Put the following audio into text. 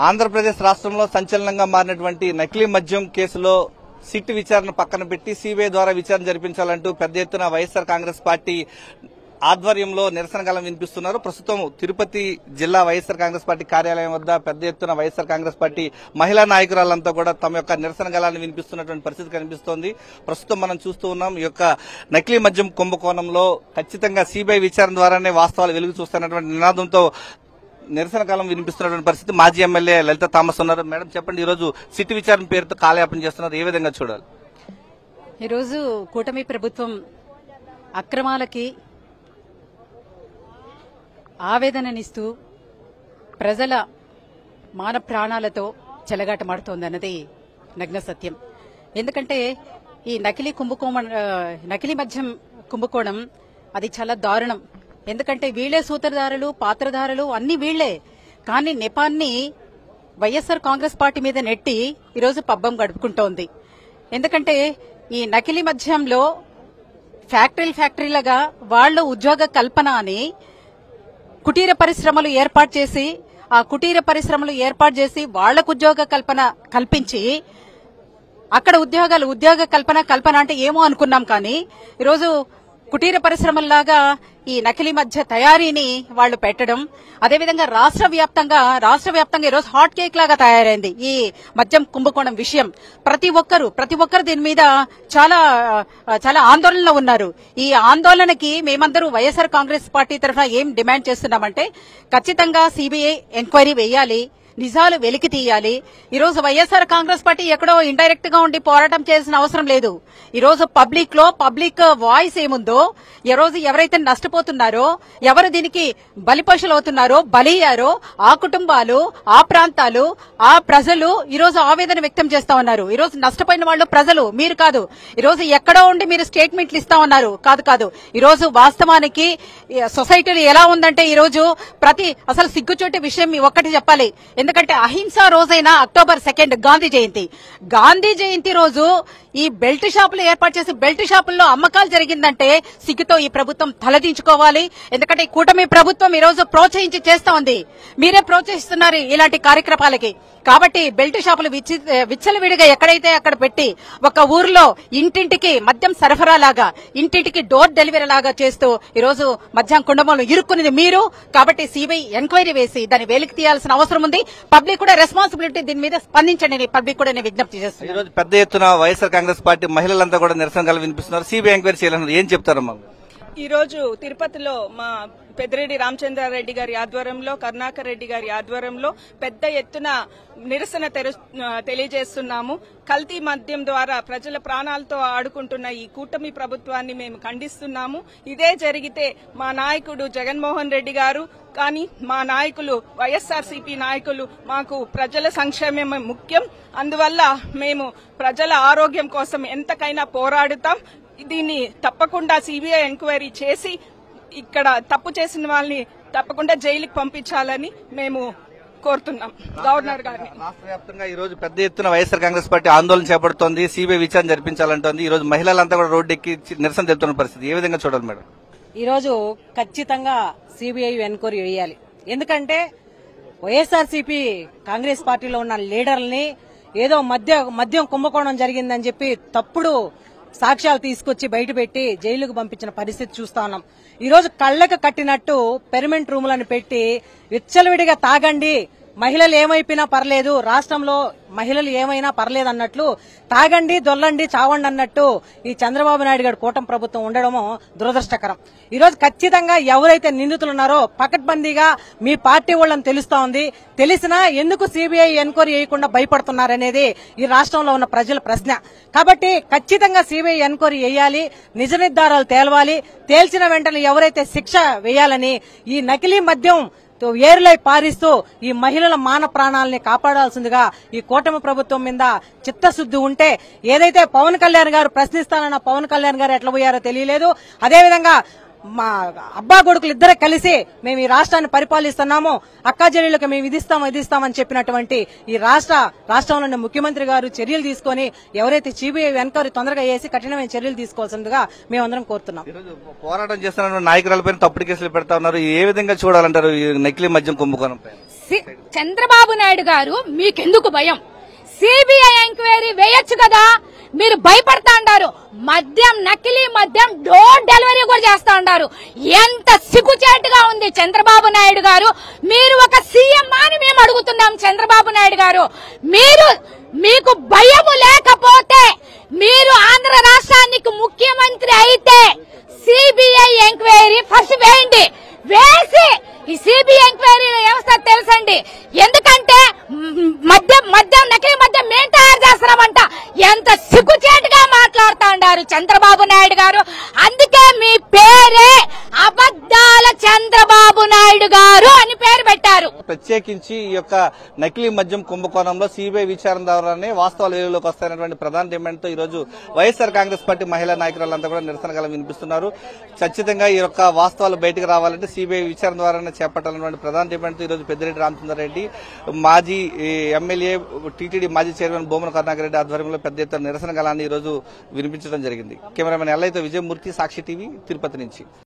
ఆంధ్రప్రదేశ్ రాష్ట్రంలో సంచలనంగా మారినటువంటి నకిలీ మద్యం కేసులో సిట్ విచారణ పక్కన పెట్టి సిబిఐ ద్వారా విచారణ జరిపించాలంటూ పెద్ద ఎత్తున వైఎస్ఆర్ కాంగ్రెస్ పార్టీ ఆధ్వర్యంలో నిరసన గళం వినిపిస్తున్నారు. ప్రస్తుతం తిరుపతి జిల్లా వైఎస్ఆర్ కాంగ్రెస్ పార్టీ కార్యాలయం వద్ద పెద్ద ఎత్తున వైఎస్ఆర్ కాంగ్రెస్ పార్టీ మహిళా నాయకురాలంతా కూడా తమ యొక్క నిరసన గళాన్ని వినిపిస్తున్నటువంటి పరిస్థితి కనిపిస్తోంది. ప్రస్తుతం మనం చూస్తూ ఉన్నాం ఈ యొక్క నకిలీ మద్యం కుంభకోణంలో ఖచ్చితంగా సిబిఐ విచారణ ద్వారానే వాస్తవాలు వెలుగు చూస్తున్నటువంటి నినాదంతో నిరసన కాలం వినిపిస్తున్నటువంటి పరిస్థితి. మాజీ ఎమ్మెల్యే లలిత థామస్ ఉన్నారు. మేడం చెప్పండి, ఈ రోజు సిట్ విచారణ పేరుతో కాలయాపన చేస్తున్నారు, ఏ విధంగా చూడాలి? ఈరోజు కూటమి ప్రభుత్వం అక్రమాలకి ఆవేదననిస్తూ ప్రజల మాన ప్రాణాలతో చెలగాటమాడుతోందన్నది నగ్న సత్యం. ఎందుకంటే ఈ నకిలీ మద్యం కుంభకోణం అది చాలా దారుణం. ఎందుకంటే వీళ్లే సూత్రధారులు, పాత్రధారులు అన్ని వీళ్లే. కానీ నెపాన్ని వైఎస్ఆర్ కాంగ్రెస్ పార్టీ మీద నెట్టి ఈరోజు పబ్బం గడుపుకుంటోంది. ఎందుకంటే ఈ నకిలీ మద్యంలో ఫ్యాక్టరీలుగా వాళ్లు ఉద్యోగ కల్పన అని కుటీర పరిశ్రమలు ఏర్పాటు చేసి ఆ కుటీర పరిశ్రమలు ఏర్పాటు చేసి వాళ్లకు ఉద్యోగ కల్పన కల్పించి అక్కడ ఉద్యోగ కల్పన అంటే ఏమో అనుకున్నాం. కానీ ఈరోజు కుటీర పరిశ్రమల్లాగా ఈ నకిలీ మద్య తయారీని వాళ్లు పెట్టడం, అదేవిధంగా రాష్ట్ర వ్యాప్తంగా ఈరోజు హాట్ కేక్ లాగా తయారైంది ఈ మద్యం కుంభకోణం విషయం. ప్రతి ఒక్కరు దీని మీద చాలా చాలా ఆందోళనలో ఉన్నారు. ఈ ఆందోళనకి మేమందరూ వైఎస్ఆర్ కాంగ్రెస్ పార్టీ తరఫున ఏం డిమాండ్ చేస్తున్నామంటే ఖచ్చితంగా సిబిఐ ఎంక్వైరీ వేయాలి, నిజాలు వెలికి తీయాలి. ఈరోజు వైఎస్ఆర్ కాంగ్రెస్ పార్టీ ఎక్కడో ఇండైరెక్ట్ గా ఉండి పోరాటం చేయాల్సిన అవసరం లేదు. ఈరోజు పబ్లిక్ వాయిస్ ఏముందో, ఈ రోజు ఎవరైతే నష్టపోతున్నారో, ఎవరు దీనికి బలిపశులు అవుతున్నారో, బలయ్యారో ఆ కుటుంబాలు, ఆ ప్రాంతాలు, ఆ ప్రజలు ఈరోజు ఆవేదన వ్యక్తం చేస్తా ఉన్నారు. ఈరోజు నష్టపోయిన వాళ్ళు ప్రజలు, మీరు కాదు. ఈరోజు ఎక్కడో ఉండి మీరు స్టేట్మెంట్లు ఇస్తా ఉన్నారు. కాదు. ఈరోజు వాస్తవానికి సొసైటీలో ఎలా ఉందంటే ఈరోజు అసలు సిగ్గుచోటే విషయం ఒక్కటి చెప్పాలి. ఎందుకంటే అహింసా రోజైన అక్టోబర్ 2 గాంధీ జయంతి రోజు ఈ బెల్ట్ షాపులు ఏర్పాటు చేసి బెల్ట్ షాపుల్లో అమ్మకాలు జరిగిందంటే సిగ్గుతో ఈ ప్రభుత్వం తలదించుకోవాలి. ఎందుకంటే ఈ కూటమి ప్రభుత్వం ఈ రోజు ప్రోత్సహించి చేస్తా ఉంది. మీరే ప్రోత్సహిస్తున్నారు ఇలాంటి కార్యక్రమాలకి. కాబట్టి బెల్ట్ షాపులు విచ్చలవిడిగా ఎక్కడైతే అక్కడ పెట్టి ఒక ఊర్లో ఇంటింటికి మద్యం సరఫరా లాగా, ఇంటింటికి డోర్ డెలివరీ లాగా చేస్తూ ఈరోజు మద్యం కుండమోలు ఇరుక్కునేది మీరు. కాబట్టి సిబిఐ ఎంక్వైరీ వేసి దాన్ని వేలికి తీయాల్సిన అవసరం ఉంది. పబ్లిక్ కూడా రెస్పాన్సిబిలిటీ దీని మీద స్పందించండి. పబ్లిక్ కూడా విజ్ఞప్తి చేస్తున్నారు. ఈ రోజు పెద్ద ఎత్తున వైఎస్ఆర్ కాంగ్రెస్ పార్టీ మహిళలంతా కూడా నిరసన గల వినిపిస్తున్నారు. సిబిఐ ఎంక్వైరీ చేయాలన్నారు, ఏం చెప్తారమ్మా? ఈ రోజు తిరుపతిలో మా పెద్దిరెడ్డి రామచంద్రారెడ్డి గారి ఆధ్వర్యంలో, కరుణాకర్ రెడ్డి గారి ఆధ్వర్యంలో పెద్ద ఎత్తున నిరసన తెలియజేస్తున్నాము. కల్తీ మద్యం ద్వారా ప్రజల ప్రాణాలతో ఆడుకుంటున్న ఈ కూటమి ప్రభుత్వాన్ని మేము ఖండిస్తున్నాము. ఇదే జరిగితే మా నాయకుడు జగన్మోహన్ రెడ్డి గారు కానీ మా నాయకులు వైఎస్ఆర్సీపీ నాయకులు మాకు ప్రజల సంక్షేమం ముఖ్యం. అందువల్ల మేము ప్రజల ఆరోగ్యం కోసం ఎంతకైనా పోరాడుతాం. దీన్ని తప్పకుండా సిబిఐ ఎంక్వైరీ చేసి ఇక్కడ తప్పు చేసిన వాళ్ళని తప్పకుండా జైలుకి పంపించాలని మేము కోరుతున్నాం గవర్నర్ గారిని. రాష్ట్ర వ్యాప్తంగా ఈ రోజు పెద్ద ఎత్తున వైఎస్ఆర్ కాంగ్రెస్ పార్టీ ఆందోళన చేపడుతోంది, సిబిఐ విచారణ జరిపించాలంటోంది. ఈ రోజు మహిళలంతా కూడా రోడ్డెక్కి నిరసన తెలుపుతున్న పరిస్థితి, ఏ విధంగా చూడాలి మేడం? ఈ రోజు ఖచ్చితంగా సిబిఐ ఎన్క్వైరీ వేయాలి. ఎందుకంటే వైఎస్ఆర్సీపీ కాంగ్రెస్ పార్టీలో ఉన్న లీడర్లని ఏదో మద్యం కుంభకోణం జరిగిందని చెప్పి తప్పుడు సాక్ష్యాలు తీసుకొచ్చి బయటపెట్టి జైలుకు పంపించిన పరిస్థితి చూస్తా ఉన్నాం. ఈ రోజు కళ్లకు కట్టినట్టు పెర్మనెంట్ రూములను పెట్టి విచ్చలవిడిగా తాగండి, మహిళలు ఏమైపోయినా పర్లేదు, రాష్ట్రంలో మహిళలు ఏమైనా పర్లేదు అన్నట్లు తాగండి, దొల్లండి, చావండి అన్నట్టు ఈ చంద్రబాబు నాయుడు గారి కూటమి ప్రభుత్వం ఉండడము దురదృష్టకరం. ఈ రోజు ఖచ్చితంగా ఎవరైతే నిందితులు ఉన్నారో పకడ్బందీగా మీ పార్టీ వాళ్ళని తెలుస్తా ఉంది. తెలిసినా ఎందుకు సిబిఐ ఎన్క్వైరీ చేయకుండా భయపడుతున్నారనేది ఈ రాష్ట్రంలో ఉన్న ప్రజల ప్రశ్న. కాబట్టి ఖచ్చితంగా సిబిఐ ఎన్క్వైరీ చేయాలి, నిజ నిర్ధారాలు తేలవాలి. తేల్చిన వెంటనే ఎవరైతే శిక్ష వేయాలని ఈ నకిలీ మద్యం ఏరులై పారిస్తూ ఈ మహిళల మాన ప్రాణాలని కాపాడాల్సిందిగా ఈ కూటమి ప్రభుత్వం మీద చిత్తశుద్ది ఉంటే, ఏదైతే పవన్ కళ్యాణ్ గారు ప్రశ్నిస్తానన్న పవన్ కళ్యాణ్ గారు ఎట్లా పోయారో తెలియలేదు. అదేవిధంగా మా అబ్బా కొడుకులు ఇద్దరే కలిసి మేము ఈ రాష్ట్రాన్ని పరిపాలిస్తున్నాము, అక్కా చెల్లెళ్ళకి మేము ఇదిస్తామని చెప్పినటువంటి ఈ రాష్ట్రంలోని ముఖ్యమంత్రి గారు చర్యలు తీసుకుని ఎవరైతే సిబిఐ ఎంక్వైరీ తొందరగా చేసి కఠినమైన చర్యలు తీసుకోవాల్సిందిగా మేమందరం కోరుతున్నాం. పోరాటం చేస్తున్న నాయకురాలపైన తప్పుడు కేసులు పెడతా ఉన్నారు, ఏ విధంగా చూడాలంటారు ఈ నకిలీ మద్యం కుంభకోణంపై? చంద్రబాబు నాయుడు గారు మీకెందుకు భయం? సిబిఐ ఎంక్వైరీ వేయొచ్చు కదా, మీరు భయపడతా అంటారు. మద్యం, నకిలీ మద్యం డోర్ డెలివరీ కూడా చేస్తా అంటారు. ఎంత సిగ్గుచేటుగా ఉంది చంద్రబాబు నాయుడు గారు. మీరు ఒక సీఎం అని మేము అడుగుతున్నాం. చంద్రబాబు నాయుడు గారు, మీకు భయము లేకపోతే మీరు ఆంధ్ర రాష్ట్రానికి ముఖ్యమంత్రి అయితే సిబిఐ ఎంక్వైరీ ఫస్ట్ వేయండి. వేసి ఈ సిబిఐ ఎంక్వైరీ వ్యవస్థ తెలుసండి. ఎందుకంటే మద్యం నకిలీ మద్యం మేము తయారు చేస్తున్నామంట. ఎంత సిగ్గుచేటుగా మాట్లాడుతా ఉన్నారు చంద్రబాబు నాయుడు గారు. అందుకే మీ పేరే అబద్దాల చంద్రబాబు నాయుడు గారు అని పేరు పెట్టారు. ప్రత్యేకించి ఈ యొక్క నకిలీ మద్యం కుంభకోణంలో సిబిఐ విచారణ ద్వారానే వాస్తవాలు వెలుగులోకి వస్తాయన్నటువంటి ప్రధాన డిమాండ్ తో ఈ రోజు వైఎస్ఆర్ కాంగ్రెస్ పార్టీ మహిళా నాయకులంతా కూడా నిరసన గలం వినిపిస్తున్నారు. ఖచ్చితంగా ఈ యొక్క వాస్తవాలు బయటకు రావాలంటే సిబిఐ విచారణ ద్వారానే చేపట్టాలన్నటువంటి ప్రధాన డిమాండ్ తో ఈ రోజు పెద్దిరెడ్డి రామచంద్రారెడ్డి, మాజీ ఎమ్మెల్యే టీటీడీ మాజీ చైర్మన్ భూమన కరుణాకర్ రెడ్డి ఆధ్వర్యంలో పెద్ద ఎత్తున నిరసన గలాన్ని ఈ రోజు వినిపించడం జరిగింది. కెమెరామెన్ ఎల్లైతో విజయమూర్తి, సాక్షి టీవీ, తిరుపతి నుంచి.